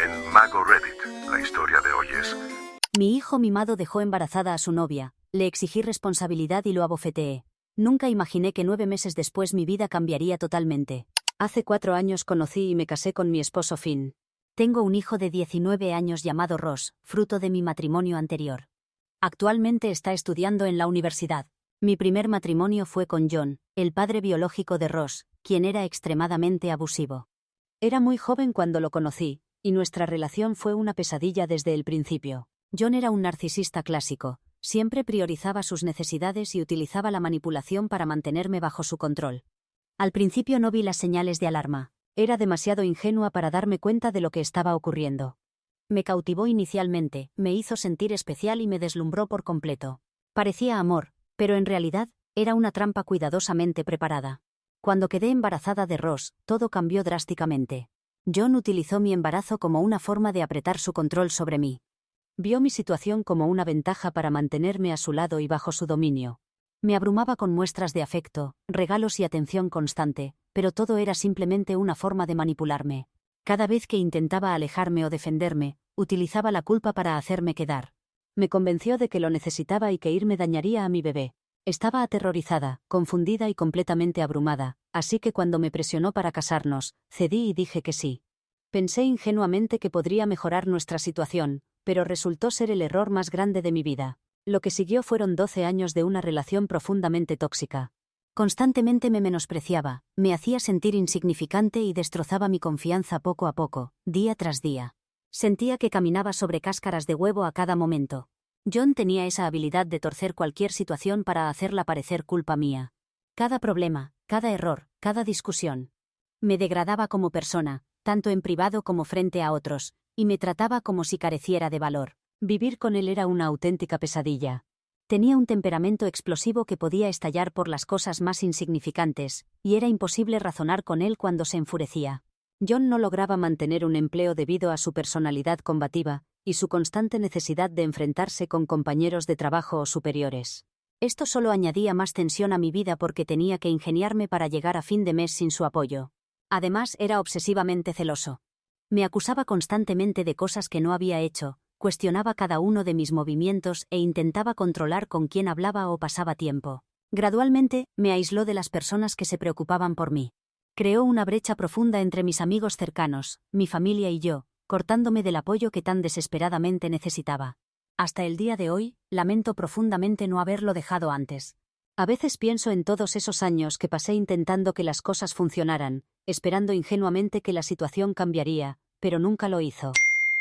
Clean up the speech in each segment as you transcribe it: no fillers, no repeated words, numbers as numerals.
En Mago Reddit, la historia de hoy es... Mi hijo mimado dejó embarazada a su novia, le exigí responsabilidad y lo abofeteé. Nunca imaginé que 9 meses después mi vida cambiaría totalmente. Hace 4 años conocí y me casé con mi esposo Finn. Tengo un hijo de 19 años llamado Ross, fruto de mi matrimonio anterior. Actualmente está estudiando en la universidad. Mi primer matrimonio fue con John, el padre biológico de Ross, quien era extremadamente abusivo. Era muy joven cuando lo conocí, y nuestra relación fue una pesadilla desde el principio. John era un narcisista clásico, siempre priorizaba sus necesidades y utilizaba la manipulación para mantenerme bajo su control. Al principio no vi las señales de alarma, era demasiado ingenua para darme cuenta de lo que estaba ocurriendo. Me cautivó inicialmente, me hizo sentir especial y me deslumbró por completo. Parecía amor, pero en realidad, era una trampa cuidadosamente preparada. Cuando quedé embarazada de Ross, todo cambió drásticamente. John utilizó mi embarazo como una forma de apretar su control sobre mí. Vio mi situación como una ventaja para mantenerme a su lado y bajo su dominio. Me abrumaba con muestras de afecto, regalos y atención constante, pero todo era simplemente una forma de manipularme. Cada vez que intentaba alejarme o defenderme, utilizaba la culpa para hacerme quedar. Me convenció de que lo necesitaba y que irme dañaría a mi bebé. Estaba aterrorizada, confundida y completamente abrumada, así que cuando me presionó para casarnos, cedí y dije que sí. Pensé ingenuamente que podría mejorar nuestra situación, pero resultó ser el error más grande de mi vida. Lo que siguió fueron 12 años de una relación profundamente tóxica. Constantemente me menospreciaba, me hacía sentir insignificante y destrozaba mi confianza poco a poco, día tras día. Sentía que caminaba sobre cáscaras de huevo a cada momento. John tenía esa habilidad de torcer cualquier situación para hacerla parecer culpa mía. Cada problema, cada error, cada discusión. Me degradaba como persona, tanto en privado como frente a otros, y me trataba como si careciera de valor. Vivir con él era una auténtica pesadilla. Tenía un temperamento explosivo que podía estallar por las cosas más insignificantes, y era imposible razonar con él cuando se enfurecía. John no lograba mantener un empleo debido a su personalidad combativa y su constante necesidad de enfrentarse con compañeros de trabajo o superiores. Esto solo añadía más tensión a mi vida porque tenía que ingeniarme para llegar a fin de mes sin su apoyo. Además, era obsesivamente celoso. Me acusaba constantemente de cosas que no había hecho, cuestionaba cada uno de mis movimientos e intentaba controlar con quién hablaba o pasaba tiempo. Gradualmente, me aisló de las personas que se preocupaban por mí. Creó una brecha profunda entre mis amigos cercanos, mi familia y yo, cortándome del apoyo que tan desesperadamente necesitaba. Hasta el día de hoy, lamento profundamente no haberlo dejado antes. A veces pienso en todos esos años que pasé intentando que las cosas funcionaran, esperando ingenuamente que la situación cambiaría, pero nunca lo hizo.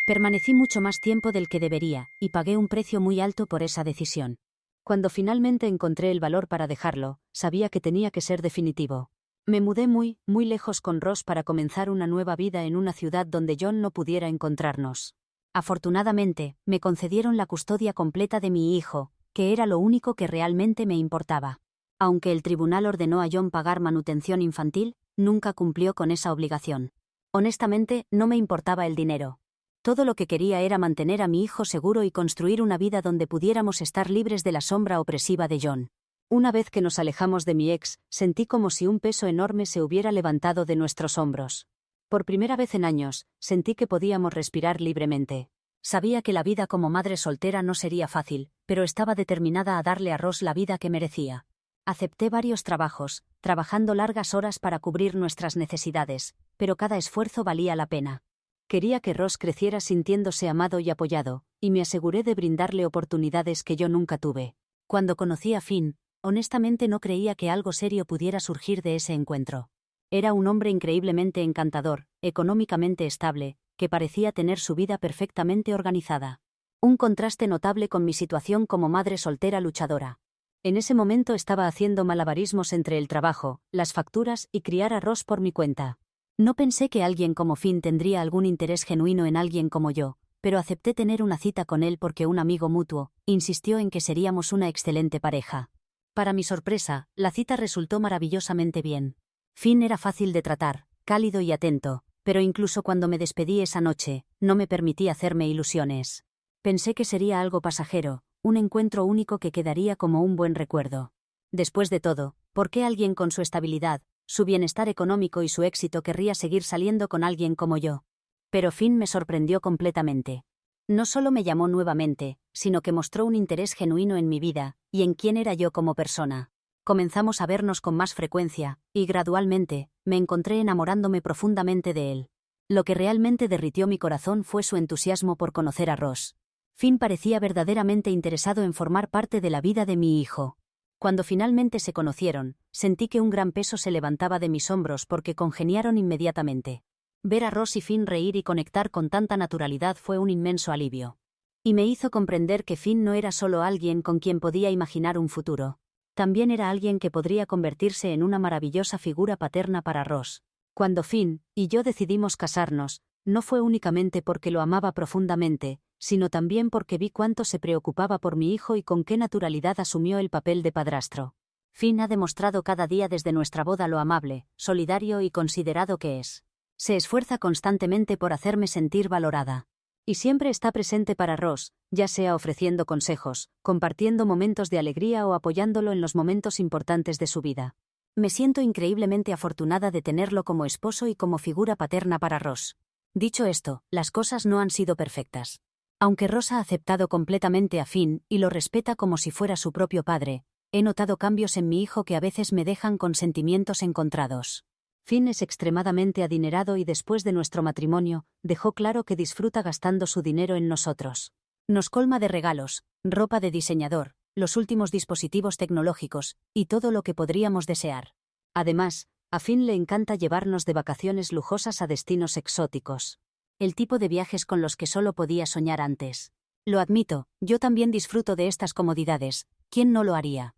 Permanecí mucho más tiempo del que debería, y pagué un precio muy alto por esa decisión. Cuando finalmente encontré el valor para dejarlo, sabía que tenía que ser definitivo. Me mudé muy lejos con Ross para comenzar una nueva vida en una ciudad donde John no pudiera encontrarnos. Afortunadamente, me concedieron la custodia completa de mi hijo, que era lo único que realmente me importaba. Aunque el tribunal ordenó a John pagar manutención infantil, nunca cumplió con esa obligación. Honestamente, no me importaba el dinero. Todo lo que quería era mantener a mi hijo seguro y construir una vida donde pudiéramos estar libres de la sombra opresiva de John. Una vez que nos alejamos de mi ex, sentí como si un peso enorme se hubiera levantado de nuestros hombros. Por primera vez en años, sentí que podíamos respirar libremente. Sabía que la vida como madre soltera no sería fácil, pero estaba determinada a darle a Ross la vida que merecía. Acepté varios trabajos, trabajando largas horas para cubrir nuestras necesidades, pero cada esfuerzo valía la pena. Quería que Ross creciera sintiéndose amado y apoyado, y me aseguré de brindarle oportunidades que yo nunca tuve. Cuando conocí a Finn, honestamente no creía que algo serio pudiera surgir de ese encuentro. Era un hombre increíblemente encantador, económicamente estable, que parecía tener su vida perfectamente organizada. Un contraste notable con mi situación como madre soltera luchadora. En ese momento estaba haciendo malabarismos entre el trabajo, las facturas y criar a Ross por mi cuenta. No pensé que alguien como Finn tendría algún interés genuino en alguien como yo, pero acepté tener una cita con él porque un amigo mutuo insistió en que seríamos una excelente pareja. Para mi sorpresa, la cita resultó maravillosamente bien. Finn era fácil de tratar, cálido y atento, pero incluso cuando me despedí esa noche, no me permití hacerme ilusiones. Pensé que sería algo pasajero, un encuentro único que quedaría como un buen recuerdo. Después de todo, ¿por qué alguien con su estabilidad, su bienestar económico y su éxito querría seguir saliendo con alguien como yo? Pero Finn me sorprendió completamente. No solo me llamó nuevamente, sino que mostró un interés genuino en mi vida, y en quién era yo como persona. Comenzamos a vernos con más frecuencia, y gradualmente, me encontré enamorándome profundamente de él. Lo que realmente derritió mi corazón fue su entusiasmo por conocer a Ross. Finn parecía verdaderamente interesado en formar parte de la vida de mi hijo. Cuando finalmente se conocieron, sentí que un gran peso se levantaba de mis hombros porque congeniaron inmediatamente. Ver a Ross y Finn reír y conectar con tanta naturalidad fue un inmenso alivio. Y me hizo comprender que Finn no era solo alguien con quien podía imaginar un futuro. También era alguien que podría convertirse en una maravillosa figura paterna para Ross. Cuando Finn y yo decidimos casarnos, no fue únicamente porque lo amaba profundamente, sino también porque vi cuánto se preocupaba por mi hijo y con qué naturalidad asumió el papel de padrastro. Finn ha demostrado cada día desde nuestra boda lo amable, solidario y considerado que es. Se esfuerza constantemente por hacerme sentir valorada. Y siempre está presente para Ross, ya sea ofreciendo consejos, compartiendo momentos de alegría o apoyándolo en los momentos importantes de su vida. Me siento increíblemente afortunada de tenerlo como esposo y como figura paterna para Ross. Dicho esto, las cosas no han sido perfectas. Aunque Ross ha aceptado completamente a Finn y lo respeta como si fuera su propio padre, he notado cambios en mi hijo que a veces me dejan con sentimientos encontrados. Finn es extremadamente adinerado y después de nuestro matrimonio, dejó claro que disfruta gastando su dinero en nosotros. Nos colma de regalos, ropa de diseñador, los últimos dispositivos tecnológicos, y todo lo que podríamos desear. Además, a Finn le encanta llevarnos de vacaciones lujosas a destinos exóticos. El tipo de viajes con los que solo podía soñar antes. Lo admito, yo también disfruto de estas comodidades, ¿quién no lo haría?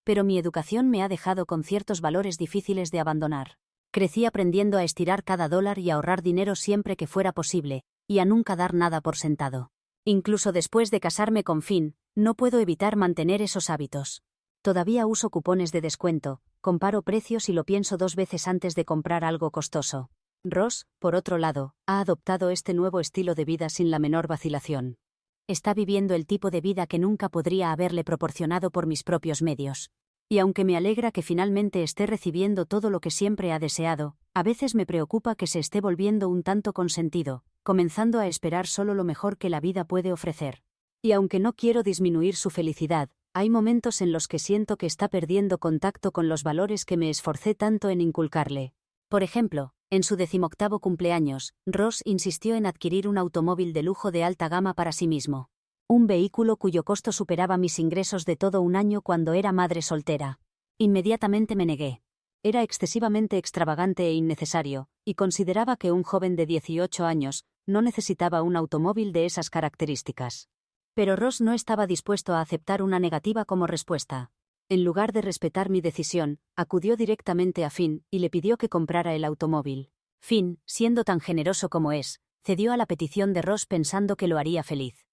Pero mi educación me ha dejado con ciertos valores difíciles de abandonar. Crecí aprendiendo a estirar cada dólar y a ahorrar dinero siempre que fuera posible, y a nunca dar nada por sentado. Incluso después de casarme con Finn, no puedo evitar mantener esos hábitos. Todavía uso cupones de descuento, comparo precios y lo pienso 2 veces antes de comprar algo costoso. Ross, por otro lado, ha adoptado este nuevo estilo de vida sin la menor vacilación. Está viviendo el tipo de vida que nunca podría haberle proporcionado por mis propios medios. Y aunque me alegra que finalmente esté recibiendo todo lo que siempre ha deseado, a veces me preocupa que se esté volviendo un tanto consentido, comenzando a esperar solo lo mejor que la vida puede ofrecer. Y aunque no quiero disminuir su felicidad, hay momentos en los que siento que está perdiendo contacto con los valores que me esforcé tanto en inculcarle. Por ejemplo, en su 18º cumpleaños, Ross insistió en adquirir un automóvil de lujo de alta gama para sí mismo. Un vehículo cuyo costo superaba mis ingresos de todo un año cuando era madre soltera. Inmediatamente me negué. Era excesivamente extravagante e innecesario, y consideraba que un joven de 18 años no necesitaba un automóvil de esas características. Pero Ross no estaba dispuesto a aceptar una negativa como respuesta. En lugar de respetar mi decisión, acudió directamente a Finn y le pidió que comprara el automóvil. Finn, siendo tan generoso como es, cedió a la petición de Ross pensando que lo haría feliz.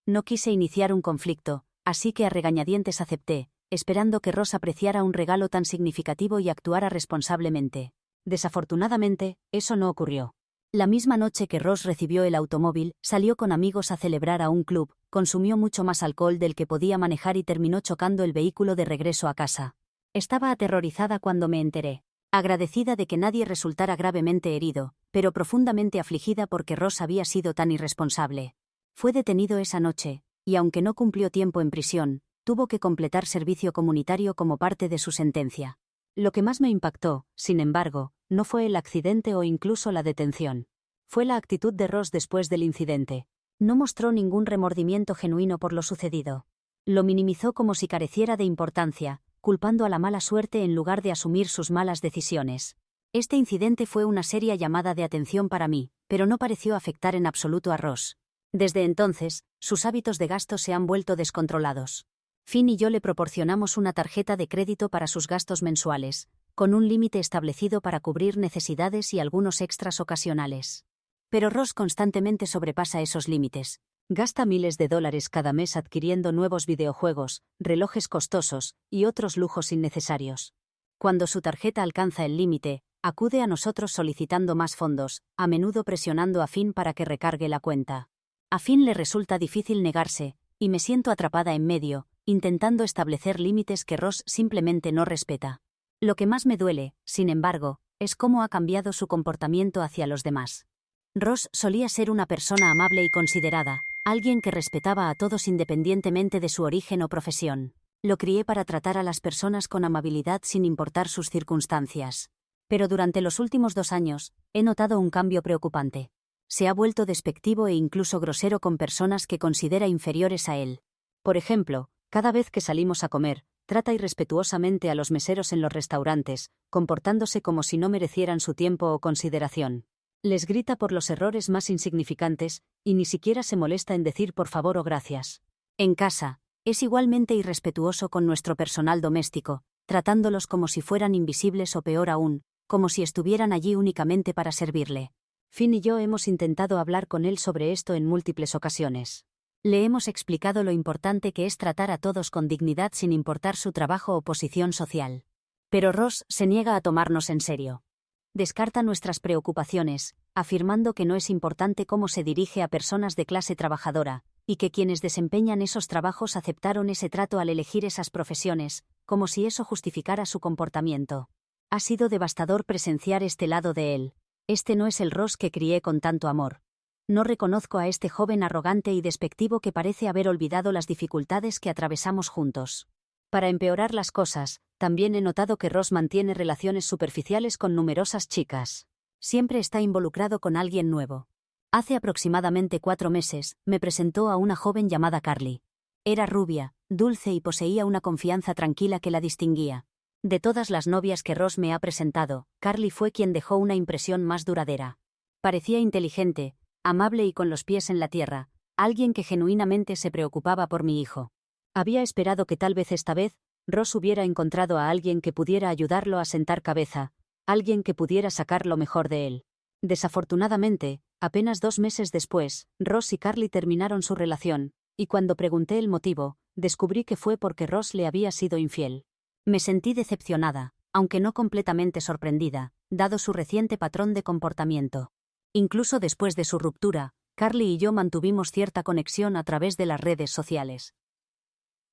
No quise iniciar un conflicto, así que a regañadientes acepté, esperando que Ross apreciara un regalo tan significativo y actuara responsablemente. Desafortunadamente, eso no ocurrió. La misma noche que Ross recibió el automóvil, salió con amigos a celebrar a un club, consumió mucho más alcohol del que podía manejar y terminó chocando el vehículo de regreso a casa. Estaba aterrorizada cuando me enteré. Agradecida de que nadie resultara gravemente herido, pero profundamente afligida porque Ross había sido tan irresponsable. Fue detenido esa noche, y aunque no cumplió tiempo en prisión, tuvo que completar servicio comunitario como parte de su sentencia. Lo que más me impactó, sin embargo, no fue el accidente o incluso la detención. Fue la actitud de Ross después del incidente. No mostró ningún remordimiento genuino por lo sucedido. Lo minimizó como si careciera de importancia, culpando a la mala suerte en lugar de asumir sus malas decisiones. Este incidente fue una seria llamada de atención para mí, pero no pareció afectar en absoluto a Ross. Desde entonces, sus hábitos de gasto se han vuelto descontrolados. Finn y yo le proporcionamos una tarjeta de crédito para sus gastos mensuales, con un límite establecido para cubrir necesidades y algunos extras ocasionales. Pero Ross constantemente sobrepasa esos límites. Gasta miles de dólares cada mes adquiriendo nuevos videojuegos, relojes costosos y otros lujos innecesarios. Cuando su tarjeta alcanza el límite, acude a nosotros solicitando más fondos, a menudo presionando a Finn para que recargue la cuenta. A Finn le resulta difícil negarse, y me siento atrapada en medio, intentando establecer límites que Ross simplemente no respeta. Lo que más me duele, sin embargo, es cómo ha cambiado su comportamiento hacia los demás. Ross solía ser una persona amable y considerada, alguien que respetaba a todos independientemente de su origen o profesión. Lo crié para tratar a las personas con amabilidad sin importar sus circunstancias. Pero durante los últimos 2 años, he notado un cambio preocupante. Se ha vuelto despectivo e incluso grosero con personas que considera inferiores a él. Por ejemplo, cada vez que salimos a comer, trata irrespetuosamente a los meseros en los restaurantes, comportándose como si no merecieran su tiempo o consideración. Les grita por los errores más insignificantes, y ni siquiera se molesta en decir por favor o gracias. En casa, es igualmente irrespetuoso con nuestro personal doméstico, tratándolos como si fueran invisibles o peor aún, como si estuvieran allí únicamente para servirle. Finn y yo hemos intentado hablar con él sobre esto en múltiples ocasiones. Le hemos explicado lo importante que es tratar a todos con dignidad sin importar su trabajo o posición social. Pero Ross se niega a tomarnos en serio. Descarta nuestras preocupaciones, afirmando que no es importante cómo se dirige a personas de clase trabajadora, y que quienes desempeñan esos trabajos aceptaron ese trato al elegir esas profesiones, como si eso justificara su comportamiento. Ha sido devastador presenciar este lado de él. Este no es el Ross que crié con tanto amor. No reconozco a este joven arrogante y despectivo que parece haber olvidado las dificultades que atravesamos juntos. Para empeorar las cosas, también he notado que Ross mantiene relaciones superficiales con numerosas chicas. Siempre está involucrado con alguien nuevo. Hace aproximadamente 4 meses, me presentó a una joven llamada Carly. Era rubia, dulce y poseía una confianza tranquila que la distinguía. De todas las novias que Ross me ha presentado, Carly fue quien dejó una impresión más duradera. Parecía inteligente, amable y con los pies en la tierra, alguien que genuinamente se preocupaba por mi hijo. Había esperado que tal vez esta vez, Ross hubiera encontrado a alguien que pudiera ayudarlo a sentar cabeza, alguien que pudiera sacar lo mejor de él. Desafortunadamente, apenas 2 meses después, Ross y Carly terminaron su relación, y cuando pregunté el motivo, descubrí que fue porque Ross le había sido infiel. Me sentí decepcionada, aunque no completamente sorprendida, dado su reciente patrón de comportamiento. Incluso después de su ruptura, Carly y yo mantuvimos cierta conexión a través de las redes sociales.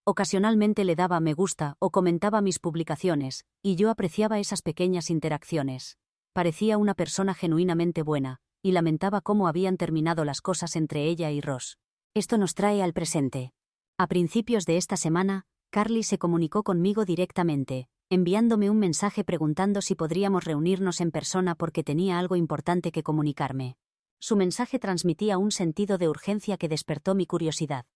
Ocasionalmente le daba me gusta o comentaba mis publicaciones, y yo apreciaba esas pequeñas interacciones. Parecía una persona genuinamente buena, y lamentaba cómo habían terminado las cosas entre ella y Ross. Esto nos trae al presente. A principios de esta semana, Carly se comunicó conmigo directamente, enviándome un mensaje preguntando si podríamos reunirnos en persona porque tenía algo importante que comunicarme. Su mensaje transmitía un sentido de urgencia que despertó mi curiosidad.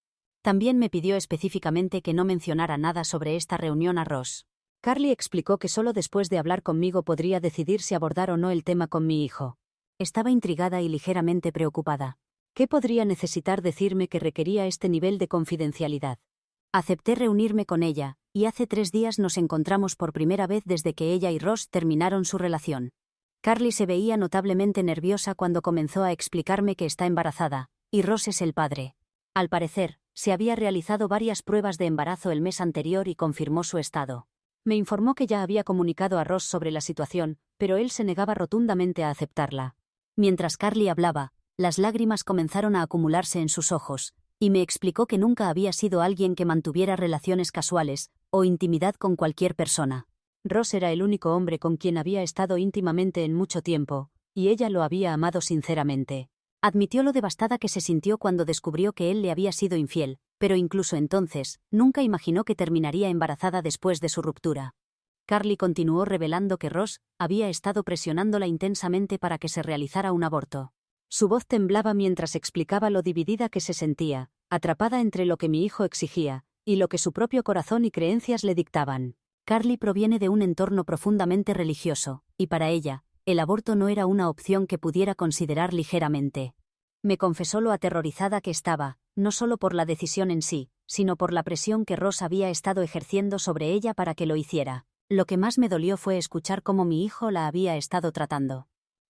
También me pidió específicamente que no mencionara nada sobre esta reunión a Ross. Carly explicó que solo después de hablar conmigo podría decidir si abordar o no el tema con mi hijo. Estaba intrigada y ligeramente preocupada. ¿Qué podría necesitar decirme que requería este nivel de confidencialidad? Acepté reunirme con ella, y hace 3 días nos encontramos por primera vez desde que ella y Ross terminaron su relación. Carly se veía notablemente nerviosa cuando comenzó a explicarme que está embarazada, y Ross es el padre. Al parecer, se había realizado varias pruebas de embarazo el mes anterior y confirmó su estado. Me informó que ya había comunicado a Ross sobre la situación, pero él se negaba rotundamente a aceptarla. Mientras Carly hablaba, las lágrimas comenzaron a acumularse en sus ojos, y me explicó que nunca había sido alguien que mantuviera relaciones casuales o intimidad con cualquier persona. Ross era el único hombre con quien había estado íntimamente en mucho tiempo, y ella lo había amado sinceramente. Admitió lo devastada que se sintió cuando descubrió que él le había sido infiel, pero incluso entonces, nunca imaginó que terminaría embarazada después de su ruptura. Carly continuó revelando que Ross había estado presionándola intensamente para que se realizara un aborto. Su voz temblaba mientras explicaba lo dividida que se sentía, atrapada entre lo que mi hijo exigía, y lo que su propio corazón y creencias le dictaban. Carly proviene de un entorno profundamente religioso, y para ella, el aborto no era una opción que pudiera considerar ligeramente. Me confesó lo aterrorizada que estaba, no solo por la decisión en sí, sino por la presión que Ross había estado ejerciendo sobre ella para que lo hiciera. Lo que más me dolió fue escuchar cómo mi hijo la había estado tratando.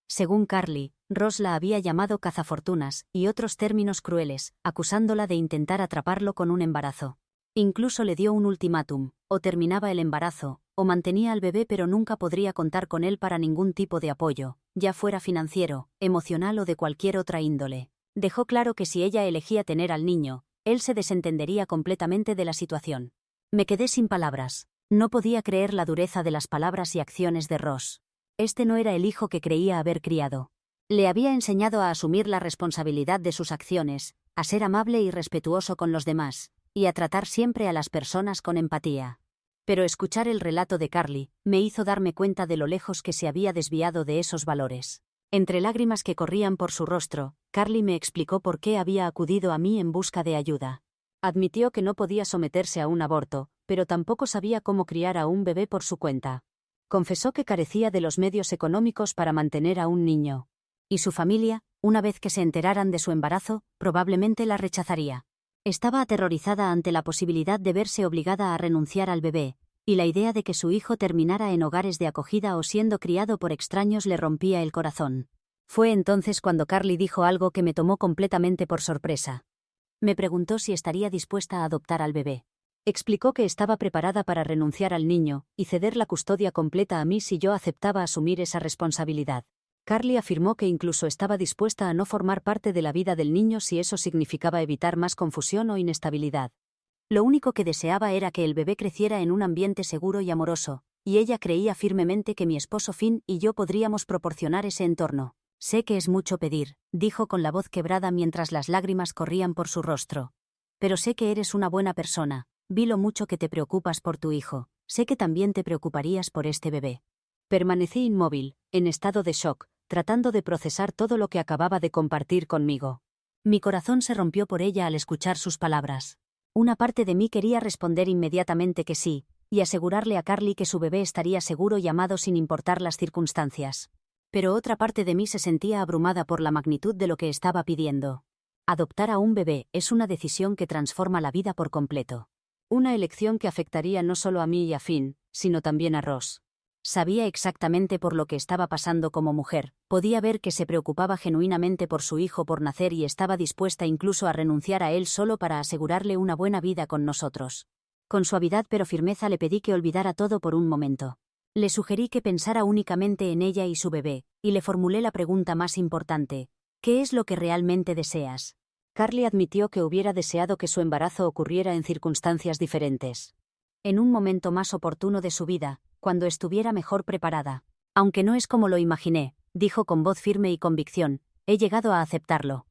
Según Carly, Ross la había llamado cazafortunas y otros términos crueles, acusándola de intentar atraparlo con un embarazo. Incluso le dio un ultimátum: o terminaba el embarazo, o mantenía al bebé, pero nunca podría contar con él para ningún tipo de apoyo, ya fuera financiero, emocional o de cualquier otra índole. Dejó claro que si ella elegía tener al niño, él se desentendería completamente de la situación. Me quedé sin palabras. No podía creer la dureza de las palabras y acciones de Ross. Este no era el hijo que creía haber criado. Le había enseñado a asumir la responsabilidad de sus acciones, a ser amable y respetuoso con los demás, y a tratar siempre a las personas con empatía. Pero escuchar el relato de Carly me hizo darme cuenta de lo lejos que se había desviado de esos valores. Entre lágrimas que corrían por su rostro, Carly me explicó por qué había acudido a mí en busca de ayuda. Admitió que no podía someterse a un aborto, pero tampoco sabía cómo criar a un bebé por su cuenta. Confesó que carecía de los medios económicos para mantener a un niño. Y su familia, una vez que se enteraran de su embarazo, probablemente la rechazaría. Estaba aterrorizada ante la posibilidad de verse obligada a renunciar al bebé, y la idea de que su hijo terminara en hogares de acogida o siendo criado por extraños le rompía el corazón. Fue entonces cuando Carly dijo algo que me tomó completamente por sorpresa. Me preguntó si estaría dispuesta a adoptar al bebé. Explicó que estaba preparada para renunciar al niño y ceder la custodia completa a mí si yo aceptaba asumir esa responsabilidad. Carly afirmó que incluso estaba dispuesta a no formar parte de la vida del niño si eso significaba evitar más confusión o inestabilidad. Lo único que deseaba era que el bebé creciera en un ambiente seguro y amoroso, y ella creía firmemente que mi esposo Finn y yo podríamos proporcionar ese entorno. Sé que es mucho pedir, dijo con la voz quebrada mientras las lágrimas corrían por su rostro. Pero sé que eres una buena persona, vi lo mucho que te preocupas por tu hijo, sé que también te preocuparías por este bebé. Permanecí inmóvil, en estado de shock, tratando de procesar todo lo que acababa de compartir conmigo. Mi corazón se rompió por ella al escuchar sus palabras. Una parte de mí quería responder inmediatamente que sí, y asegurarle a Carly que su bebé estaría seguro y amado sin importar las circunstancias. Pero otra parte de mí se sentía abrumada por la magnitud de lo que estaba pidiendo. Adoptar a un bebé es una decisión que transforma la vida por completo. Una elección que afectaría no solo a mí y a Finn, sino también a Ross. Sabía exactamente por lo que estaba pasando como mujer, podía ver que se preocupaba genuinamente por su hijo por nacer y estaba dispuesta incluso a renunciar a él solo para asegurarle una buena vida con nosotros. Con suavidad pero firmeza le pedí que olvidara todo por un momento. Le sugerí que pensara únicamente en ella y su bebé, y le formulé la pregunta más importante: ¿qué es lo que realmente deseas? Carly admitió que hubiera deseado que su embarazo ocurriera en circunstancias diferentes. En un momento más oportuno de su vida, cuando estuviera mejor preparada. Aunque no es como lo imaginé, dijo con voz firme y convicción, he llegado a aceptarlo.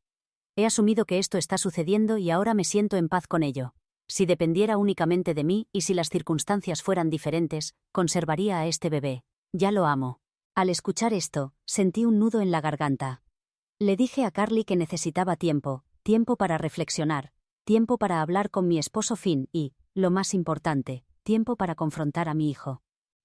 He asumido que esto está sucediendo y ahora me siento en paz con ello. Si dependiera únicamente de mí y si las circunstancias fueran diferentes, conservaría a este bebé. Ya lo amo. Al escuchar esto, sentí un nudo en la garganta. Le dije a Carly que necesitaba tiempo para reflexionar, tiempo para hablar con mi esposo Finn y, lo más importante, tiempo para confrontar a mi hijo.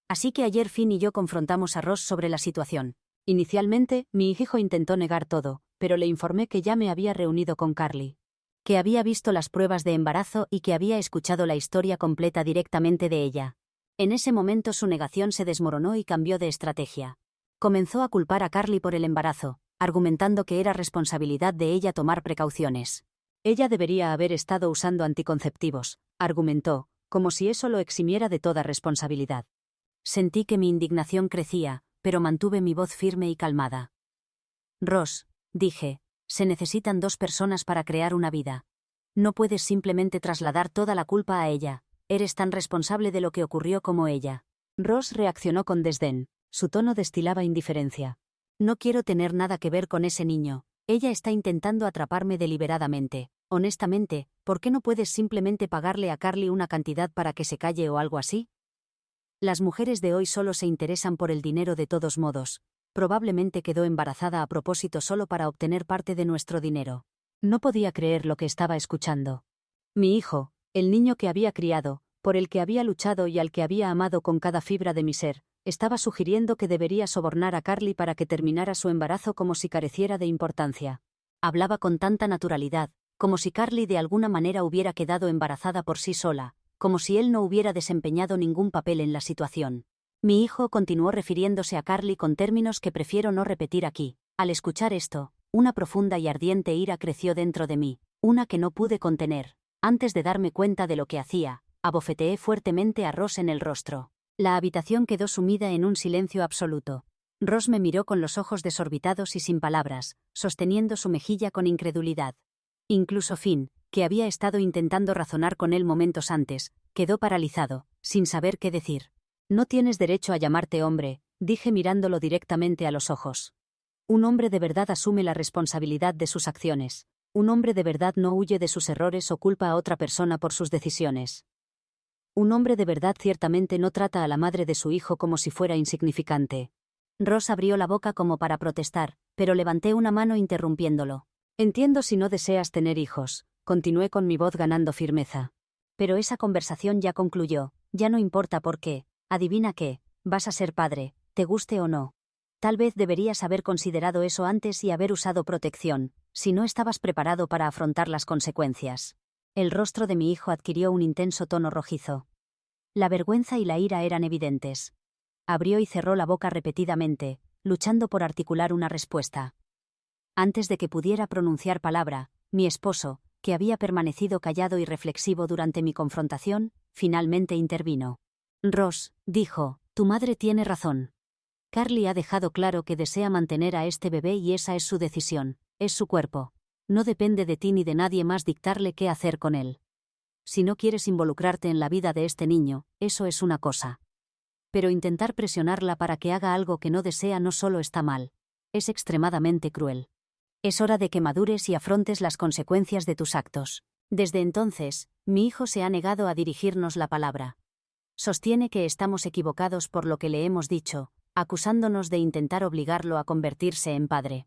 Así que ayer Finn y yo confrontamos a Ross sobre la situación. Inicialmente, mi hijo intentó negar todo, pero le informé que ya me había reunido con Carly. Que había visto las pruebas de embarazo y que había escuchado la historia completa directamente de ella. En ese momento su negación se desmoronó y cambió de estrategia. Comenzó a culpar a Carly por el embarazo, argumentando que era responsabilidad de ella tomar precauciones. Ella debería haber estado usando anticonceptivos, argumentó, como si eso lo eximiera de toda responsabilidad. Sentí que mi indignación crecía, pero mantuve mi voz firme y calmada. Ross, dije, se necesitan dos personas para crear una vida. No puedes simplemente trasladar toda la culpa a ella, eres tan responsable de lo que ocurrió como ella. Ross reaccionó con desdén, su tono destilaba indiferencia. No quiero tener nada que ver con ese niño, ella está intentando atraparme deliberadamente. Honestamente, ¿por qué no puedes simplemente pagarle a Carly una cantidad para que se calle o algo así? Las mujeres de hoy solo se interesan por el dinero de todos modos. Probablemente quedó embarazada a propósito solo para obtener parte de nuestro dinero. No podía creer lo que estaba escuchando. Mi hijo, el niño que había criado, por el que había luchado y al que había amado con cada fibra de mi ser, estaba sugiriendo que debería sobornar a Carly para que terminara su embarazo como si careciera de importancia. Hablaba con tanta naturalidad, como si Carly de alguna manera hubiera quedado embarazada por sí sola, como si él no hubiera desempeñado ningún papel en la situación. Mi hijo continuó refiriéndose a Carly con términos que prefiero no repetir aquí. Al escuchar esto, una profunda y ardiente ira creció dentro de mí, una que no pude contener. Antes de darme cuenta de lo que hacía, abofeteé fuertemente a Ross en el rostro. La habitación quedó sumida en un silencio absoluto. Ross me miró con los ojos desorbitados y sin palabras, sosteniendo su mejilla con incredulidad. Incluso Finn, que había estado intentando razonar con él momentos antes, quedó paralizado, sin saber qué decir. No tienes derecho a llamarte hombre, dije mirándolo directamente a los ojos. Un hombre de verdad asume la responsabilidad de sus acciones. Un hombre de verdad no huye de sus errores o culpa a otra persona por sus decisiones. Un hombre de verdad ciertamente no trata a la madre de su hijo como si fuera insignificante. Ross abrió la boca como para protestar, pero levanté una mano interrumpiéndolo. Entiendo si no deseas tener hijos, continué con mi voz ganando firmeza. Pero esa conversación ya concluyó, ya no importa por qué, adivina qué, vas a ser padre, te guste o no. Tal vez deberías haber considerado eso antes y haber usado protección, si no estabas preparado para afrontar las consecuencias. El rostro de mi hijo adquirió un intenso tono rojizo. La vergüenza y la ira eran evidentes. Abrió y cerró la boca repetidamente, luchando por articular una respuesta. Antes de que pudiera pronunciar palabra, mi esposo, que había permanecido callado y reflexivo durante mi confrontación, finalmente intervino. Ross, dijo, tu madre tiene razón. Carly ha dejado claro que desea mantener a este bebé y esa es su decisión, es su cuerpo. No depende de ti ni de nadie más dictarle qué hacer con él. Si no quieres involucrarte en la vida de este niño, eso es una cosa. Pero intentar presionarla para que haga algo que no desea no solo está mal, es extremadamente cruel. Es hora de que madures y afrontes las consecuencias de tus actos. Desde entonces, mi hijo se ha negado a dirigirnos la palabra. Sostiene que estamos equivocados por lo que le hemos dicho, acusándonos de intentar obligarlo a convertirse en padre.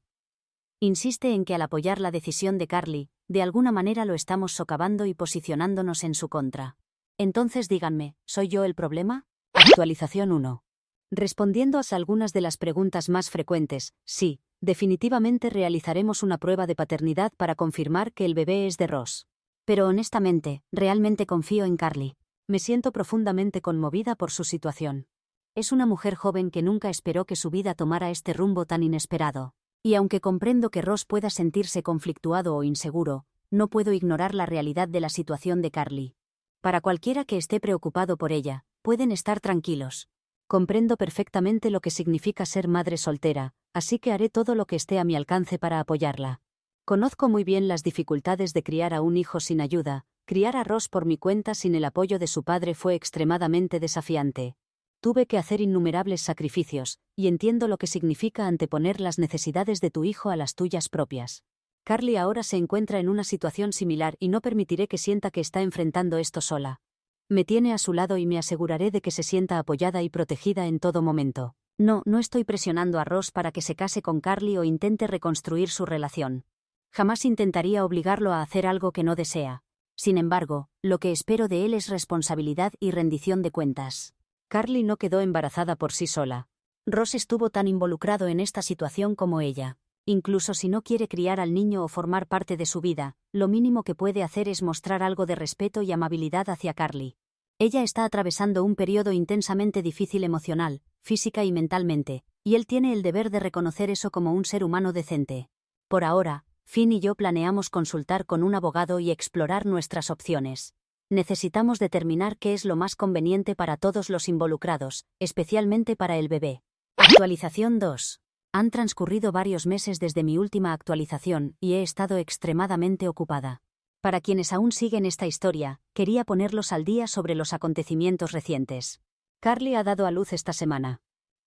Insiste en que al apoyar la decisión de Carly, de alguna manera lo estamos socavando y posicionándonos en su contra. Entonces díganme, ¿soy yo el problema? Actualización 1. Respondiendo a algunas de las preguntas más frecuentes, sí, definitivamente realizaremos una prueba de paternidad para confirmar que el bebé es de Ross. Pero honestamente, realmente confío en Carly. Me siento profundamente conmovida por su situación. Es una mujer joven que nunca esperó que su vida tomara este rumbo tan inesperado. Y aunque comprendo que Ross pueda sentirse conflictuado o inseguro, no puedo ignorar la realidad de la situación de Carly. Para cualquiera que esté preocupado por ella, pueden estar tranquilos. Comprendo perfectamente lo que significa ser madre soltera, así que haré todo lo que esté a mi alcance para apoyarla. Conozco muy bien las dificultades de criar a un hijo sin ayuda. Criar a Ross por mi cuenta sin el apoyo de su padre fue extremadamente desafiante. Tuve que hacer innumerables sacrificios, y entiendo lo que significa anteponer las necesidades de tu hijo a las tuyas propias. Carly ahora se encuentra en una situación similar y no permitiré que sienta que está enfrentando esto sola. Me tiene a su lado y me aseguraré de que se sienta apoyada y protegida en todo momento. No estoy presionando a Ross para que se case con Carly o intente reconstruir su relación. Jamás intentaría obligarlo a hacer algo que no desea. Sin embargo, lo que espero de él es responsabilidad y rendición de cuentas. Carly no quedó embarazada por sí sola. Ross estuvo tan involucrado en esta situación como ella. Incluso si no quiere criar al niño o formar parte de su vida, lo mínimo que puede hacer es mostrar algo de respeto y amabilidad hacia Carly. Ella está atravesando un periodo intensamente difícil emocional, física y mentalmente, y él tiene el deber de reconocer eso como un ser humano decente. Por ahora, Finn y yo planeamos consultar con un abogado y explorar nuestras opciones. Necesitamos determinar qué es lo más conveniente para todos los involucrados, especialmente para el bebé. Actualización 2. Han transcurrido varios meses desde mi última actualización y he estado extremadamente ocupada. Para quienes aún siguen esta historia, quería ponerlos al día sobre los acontecimientos recientes. Carly ha dado a luz esta semana.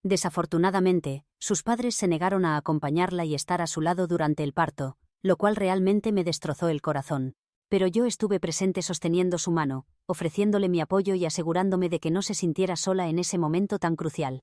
Desafortunadamente, sus padres se negaron a acompañarla y estar a su lado durante el parto, lo cual realmente me destrozó el corazón. Pero yo estuve presente sosteniendo su mano, ofreciéndole mi apoyo y asegurándome de que no se sintiera sola en ese momento tan crucial.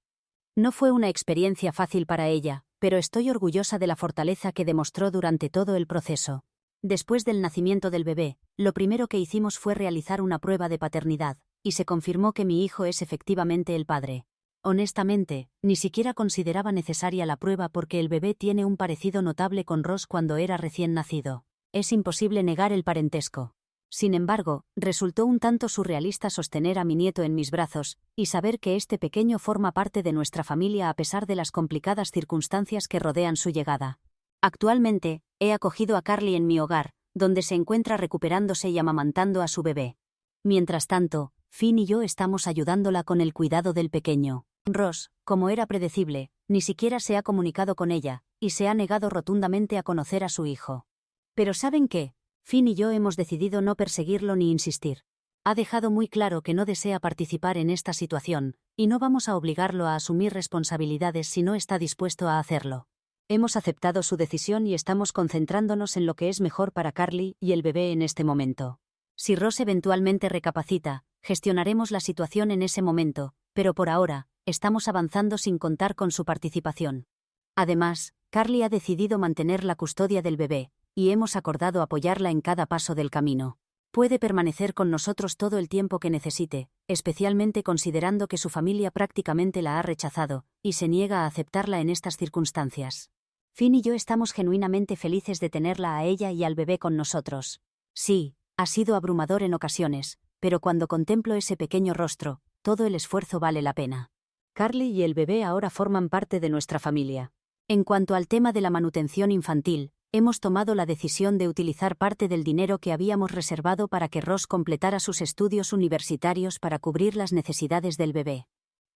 No fue una experiencia fácil para ella, pero estoy orgullosa de la fortaleza que demostró durante todo el proceso. Después del nacimiento del bebé, lo primero que hicimos fue realizar una prueba de paternidad, y se confirmó que mi hijo es efectivamente el padre. Honestamente, ni siquiera consideraba necesaria la prueba porque el bebé tiene un parecido notable con Ross cuando era recién nacido. Es imposible negar el parentesco. Sin embargo, resultó un tanto surrealista sostener a mi nieto en mis brazos, y saber que este pequeño forma parte de nuestra familia a pesar de las complicadas circunstancias que rodean su llegada. Actualmente, he acogido a Carly en mi hogar, donde se encuentra recuperándose y amamantando a su bebé. Mientras tanto, Finn y yo estamos ayudándola con el cuidado del pequeño. Ross, como era predecible, ni siquiera se ha comunicado con ella, y se ha negado rotundamente a conocer a su hijo. Pero ¿saben qué? Finn y yo hemos decidido no perseguirlo ni insistir. Ha dejado muy claro que no desea participar en esta situación, y no vamos a obligarlo a asumir responsabilidades si no está dispuesto a hacerlo. Hemos aceptado su decisión y estamos concentrándonos en lo que es mejor para Carly y el bebé en este momento. Si Ross eventualmente recapacita, gestionaremos la situación en ese momento, pero por ahora, estamos avanzando sin contar con su participación. Además, Carly ha decidido mantener la custodia del bebé, y hemos acordado apoyarla en cada paso del camino. Puede permanecer con nosotros todo el tiempo que necesite, especialmente considerando que su familia prácticamente la ha rechazado, y se niega a aceptarla en estas circunstancias. Finn y yo estamos genuinamente felices de tenerla a ella y al bebé con nosotros. Sí, ha sido abrumador en ocasiones, pero cuando contemplo ese pequeño rostro, todo el esfuerzo vale la pena. Carly y el bebé ahora forman parte de nuestra familia. En cuanto al tema de la manutención infantil, hemos tomado la decisión de utilizar parte del dinero que habíamos reservado para que Ross completara sus estudios universitarios para cubrir las necesidades del bebé.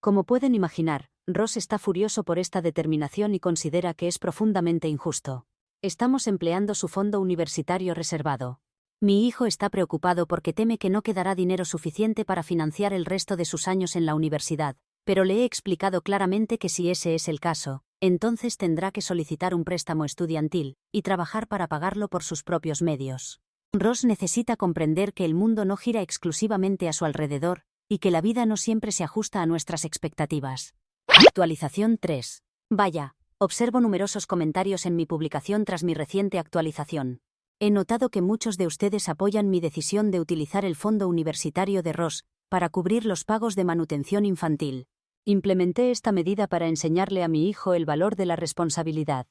Como pueden imaginar, Ross está furioso por esta determinación y considera que es profundamente injusto. Estamos empleando su fondo universitario reservado. Mi hijo está preocupado porque teme que no quedará dinero suficiente para financiar el resto de sus años en la universidad, pero le he explicado claramente que si ese es el caso, entonces tendrá que solicitar un préstamo estudiantil y trabajar para pagarlo por sus propios medios. Ross necesita comprender que el mundo no gira exclusivamente a su alrededor y que la vida no siempre se ajusta a nuestras expectativas. Actualización 3. Vaya, observo numerosos comentarios en mi publicación tras mi reciente actualización. He notado que muchos de ustedes apoyan mi decisión de utilizar el fondo universitario de Ross para cubrir los pagos de manutención infantil. Implementé esta medida para enseñarle a mi hijo el valor de la responsabilidad.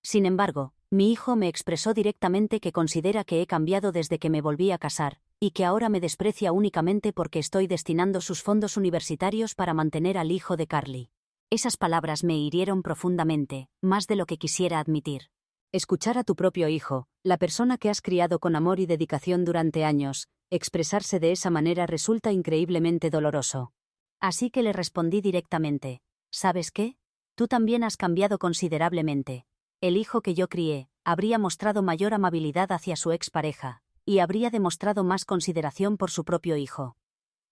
Sin embargo, mi hijo me expresó directamente que considera que he cambiado desde que me volví a casar, y que ahora me desprecia únicamente porque estoy destinando sus fondos universitarios para mantener al hijo de Carly. Esas palabras me hirieron profundamente, más de lo que quisiera admitir. Escuchar a tu propio hijo, la persona que has criado con amor y dedicación durante años, expresarse de esa manera resulta increíblemente doloroso. Así que le respondí directamente, ¿sabes qué? Tú también has cambiado considerablemente. El hijo que yo crié habría mostrado mayor amabilidad hacia su expareja, y habría demostrado más consideración por su propio hijo.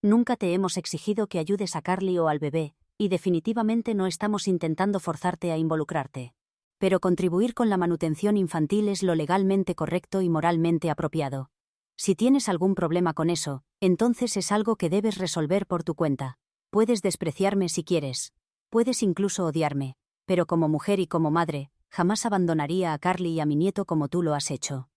Nunca te hemos exigido que ayudes a Carly o al bebé, y definitivamente no estamos intentando forzarte a involucrarte. Pero contribuir con la manutención infantil es lo legalmente correcto y moralmente apropiado. Si tienes algún problema con eso, entonces es algo que debes resolver por tu cuenta. Puedes despreciarme si quieres. Puedes incluso odiarme. Pero como mujer y como madre, jamás abandonaría a Carly y a mi nieto como tú lo has hecho.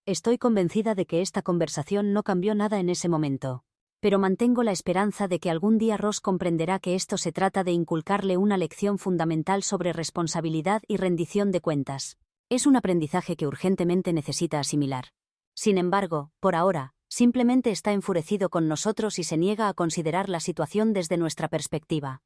Estoy convencida de que esta conversación no cambió nada en ese momento. Pero mantengo la esperanza de que algún día Ross comprenderá que esto se trata de inculcarle una lección fundamental sobre responsabilidad y rendición de cuentas. Es un aprendizaje que urgentemente necesita asimilar. Sin embargo, por ahora, simplemente está enfurecido con nosotros y se niega a considerar la situación desde nuestra perspectiva.